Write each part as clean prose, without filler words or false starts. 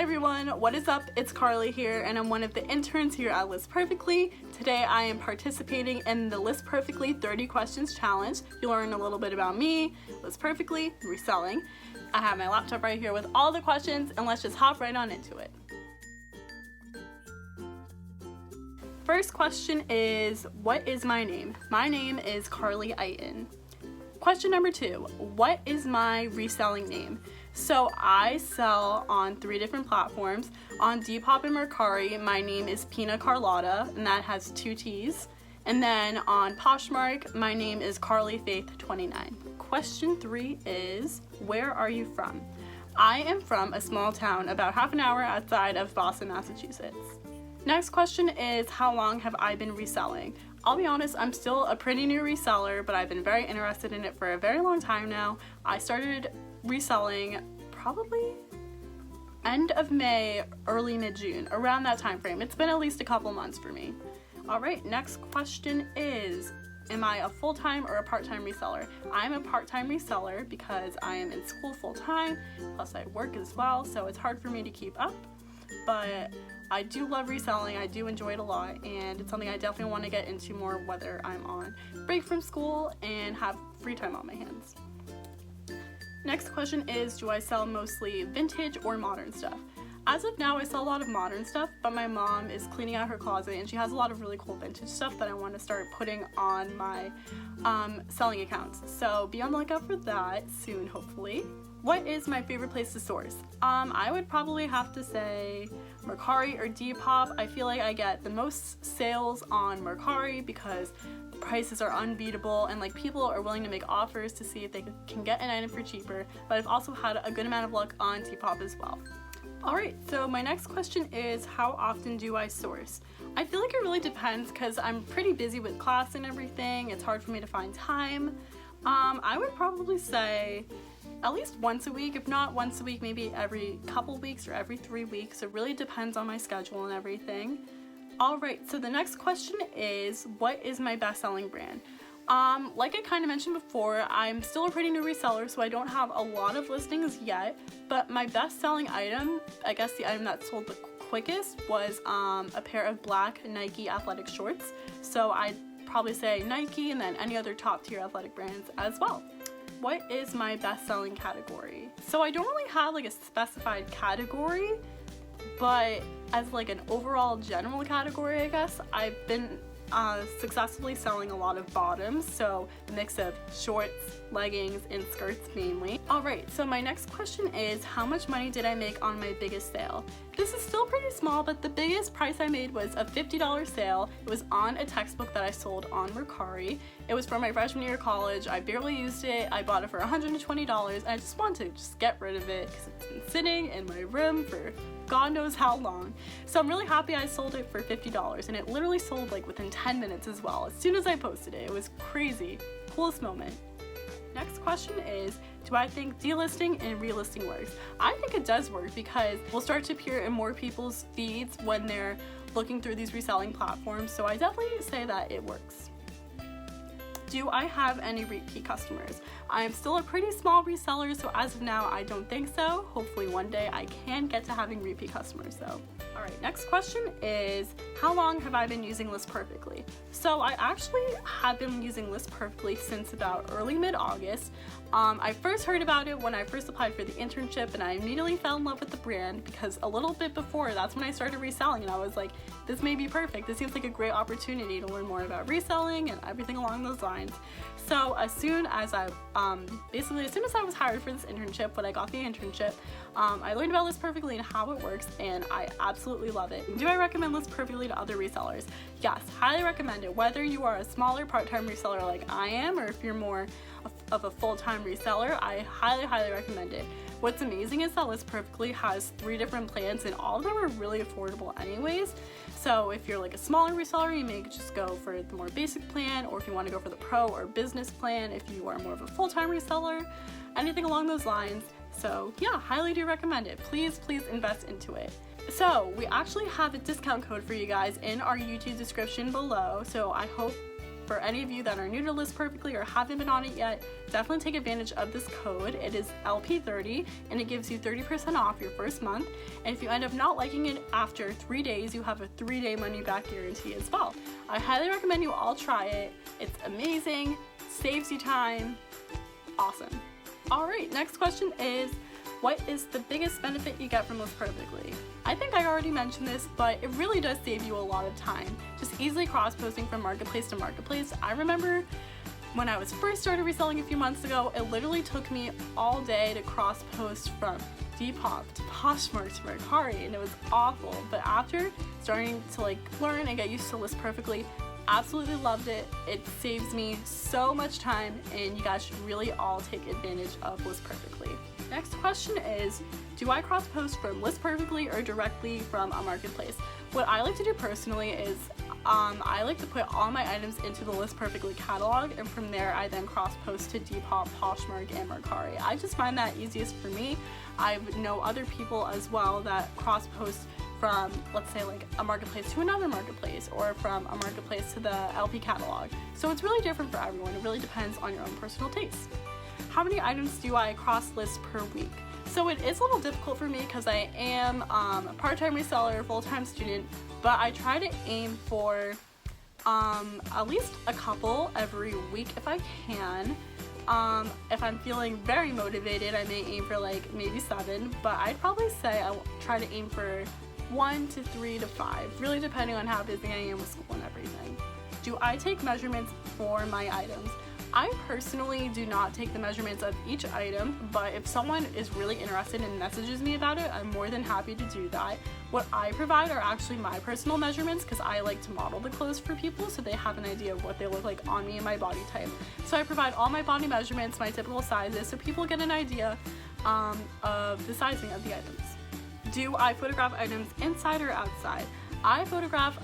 everyone, what is up? It's Carly here and I'm one of the interns here at List Perfectly. Today I am participating in the List Perfectly 30 Questions Challenge. You'll learn a little bit about me, List Perfectly, reselling. I have my laptop right here with all the questions and let's just hop right on into it. First question is, what is my name? My name is Carly Eiten. Question number 2, what is my reselling name? So I sell on 3 different platforms. On Depop and Mercari, my name is Pina Carlotta, and that has 2 T's. And then on Poshmark, my name is Carly Faith 29. Question 3 is, where are you from? I am from a small town about half an hour outside of Boston, Massachusetts. Next question is, how long have I been reselling? I'll be honest, I'm still a pretty new reseller, but I've been very interested in it for a very long time now. I started reselling probably end of May, early mid-June, around that time frame. It's been at least a couple months for me. All right, next question is, am I a full-time or a part-time reseller? I'm a part-time reseller because I am in school full-time, plus I work as well, so it's hard for me to keep up, but I do love reselling, I do enjoy it a lot, and it's something I definitely want to get into more whether I'm on break from school and have free time on my hands. Next question is, do I sell mostly vintage or modern stuff? As of now, I sell a lot of modern stuff, but my mom is cleaning out her closet and she has a lot of really cool vintage stuff that I want to start putting on my selling accounts. So be on the lookout for that soon, hopefully. What is my favorite place to source? I would probably have to say Mercari or Depop. I feel like I get the most sales on Mercari because the prices are unbeatable and like people are willing to make offers to see if they can get an item for cheaper, but I've also had a good amount of luck on Depop as well. Alright, so my next question is, how often do I source? I feel like it really depends because I'm pretty busy with class and everything. It's hard for me to find time. I would probably say at least once a week, if not once a week, maybe every couple weeks or every 3 weeks. It really depends on my schedule and everything. Alright, so the next question is, what is my best-selling brand? Like I kind of mentioned before, I'm still a pretty new reseller, so I don't have a lot of listings yet, but my best-selling item, I guess the item that sold the quickest, was a pair of black Nike athletic shorts. So I'd probably say Nike and then any other top-tier athletic brands as well. What is my best-selling category? So I don't really have like a specified category, but as like an overall general category, I guess, I've been successfully selling a lot of bottoms, so a mix of shorts, leggings, and skirts mainly. Alright, so my next question is, how much money did I make on my biggest sale? This is still pretty small, but the biggest price I made was a $50 sale. It was on a textbook that I sold on Mercari. It was from my freshman year of college. I barely used it. I bought it for $120 and I just wanted to just get rid of it because it's been sitting in my room for God knows how long. So I'm really happy I sold it for $50 and it literally sold like within 10 minutes as well. As soon as I posted it, it was crazy. Coolest moment. Next question is, do I think delisting and relisting works? I think it does work because we'll start to appear in more people's feeds when they're looking through these reselling platforms, so I definitely say that it works. Do I have any repeat customers? I am still a pretty small reseller, so as of now, I don't think so. Hopefully one day I can get to having repeat customers though. Alright, next question is, how long have I been using List Perfectly? So I actually have been using List Perfectly since about early mid-August. I first heard about it when I first applied for the internship and I immediately fell in love with the brand because a little bit before, that's when I started reselling and I was like, this may be perfect. This seems like a great opportunity to learn more about reselling and everything along those lines. So as soon as I was hired for this internship, when I got the internship, I learned about List Perfectly and how it works, and I absolutely love it. Do I recommend List Perfectly to other resellers? Yes, highly recommend it. Whether you are a smaller part-time reseller like I am, or if you're more of a full-time reseller, I highly recommend it. What's amazing is that List Perfectly has 3 different plans and all of them are really affordable anyways. So if you're like a smaller reseller, you may just go for the more basic plan, or if you want to go for the pro or business plan, if you are more of a full-time reseller, anything along those lines. So yeah, highly do recommend it. Please invest into it. So we actually have a discount code for you guys in our YouTube description below, so I hope for any of you that are new to List Perfectly or haven't been on it yet, definitely take advantage of this code. It is LP30 and it gives you 30% off your first month. And if you end up not liking it after 3 days, you have a 3-day money back guarantee as well. I highly recommend you all try it. It's amazing, saves you time, awesome. All right, next question is, what is the biggest benefit you get from List Perfectly? I think I already mentioned this, but it really does save you a lot of time. Just easily cross-posting from marketplace to marketplace. I remember when I was first started reselling a few months ago, it literally took me all day to cross-post from Depop to Poshmark to Mercari, and it was awful. But after starting to learn and get used to List Perfectly, absolutely loved it. It saves me so much time, and you guys should really all take advantage of List Perfectly. Next question is, do I cross post from List Perfectly or directly from a marketplace? What I like to do personally is I like to put all my items into the List Perfectly catalog, and from there I then cross post to Depop, Poshmark, and Mercari. I just find that easiest for me. I know other people as well that cross post from, let's say, a marketplace to another marketplace, or from a marketplace to the LP catalog. So it's really different for everyone. It really depends on your own personal taste. How many items do I cross list per week? So it is a little difficult for me because I am a part-time reseller, full-time student, but I try to aim for at least a couple every week if I can. If I'm feeling very motivated, I may aim for maybe 7, but I'd probably say I try to aim for 1 to 3 to 5, really depending on how busy I am with school and everything. Do I take measurements for my items? I personally do not take the measurements of each item, but if someone is really interested and messages me about it, I'm more than happy to do that. What I provide are actually my personal measurements because I like to model the clothes for people so they have an idea of what they look like on me and my body type. So I provide all my body measurements, my typical sizes, so people get an idea of the sizing of the items. Do I photograph items inside or outside? I photograph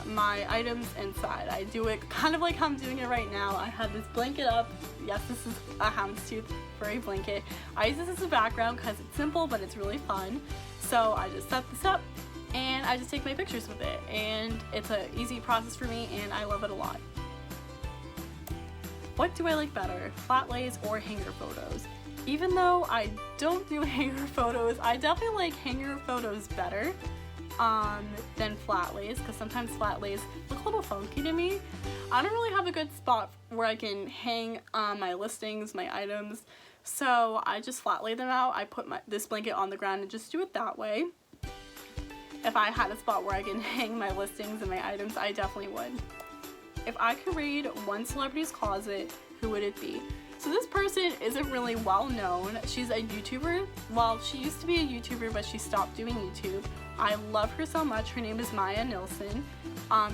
my items inside. I do it kind of like how I'm doing it right now. I have this blanket up. Yes, this is a houndstooth for a blanket. I use this as a background because it's simple, but it's really fun. So I just set this up and I just take my pictures with it. And it's an easy process for me and I love it a lot. What do I like better, flat lays or hanger photos? Even though I don't do hanger photos, I definitely like hanger photos better than flat lays, because sometimes flat lays look a little funky to me. I don't really have a good spot where I can hang my listings, my items, so I just flat lay them out. I put this blanket on the ground and just do it that way. If I had a spot where I can hang my listings and my items, I definitely would. If I could raid one celebrity's closet, who would it be? So this person isn't really well known. She's a YouTuber. Well, she used to be a YouTuber, but she stopped doing YouTube. I love her so much. Her name is Maya Nilsson.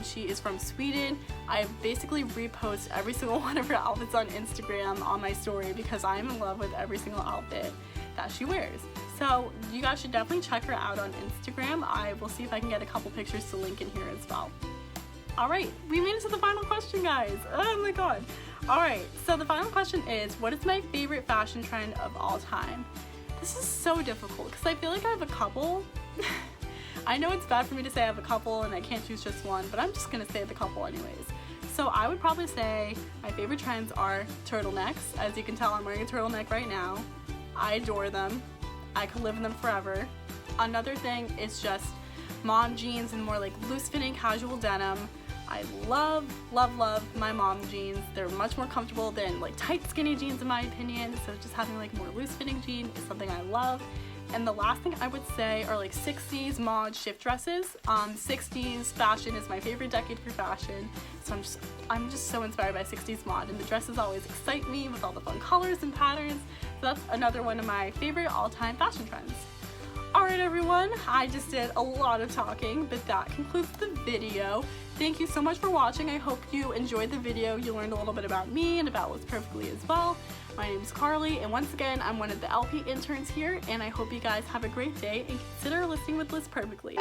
She is from Sweden. I basically repost every single one of her outfits on Instagram on my story because I am in love with every single outfit that she wears. So you guys should definitely check her out on Instagram. I will see if I can get a couple pictures to link in here as well. Alright, we made it to the final question, guys. Oh my god. Alright, so the final question is, what is my favorite fashion trend of all time? This is so difficult because I feel like I have a couple. I know it's bad for me to say I have a couple and I can't choose just one, but I'm just going to say the couple anyways. So I would probably say my favorite trends are turtlenecks. As you can tell, I'm wearing a turtleneck right now. I adore them. I could live in them forever. Another thing is just mom jeans and more loose-fitting casual denim. I love, love, love my mom jeans. They're much more comfortable than tight skinny jeans in my opinion. So just having more loose-fitting jeans is something I love. And the last thing I would say are 60s mod shift dresses. 60s fashion is my favorite decade for fashion. So I'm just so inspired by 60s mod, and the dresses always excite me with all the fun colors and patterns. So that's another one of my favorite all-time fashion trends. Alright everyone, I just did a lot of talking, but that concludes the video. Thank you so much for watching. I hope you enjoyed the video. You learned a little bit about me and about List Perfectly as well. My name is Carly, and once again, I'm one of the LP interns here, and I hope you guys have a great day and consider listing with List Perfectly.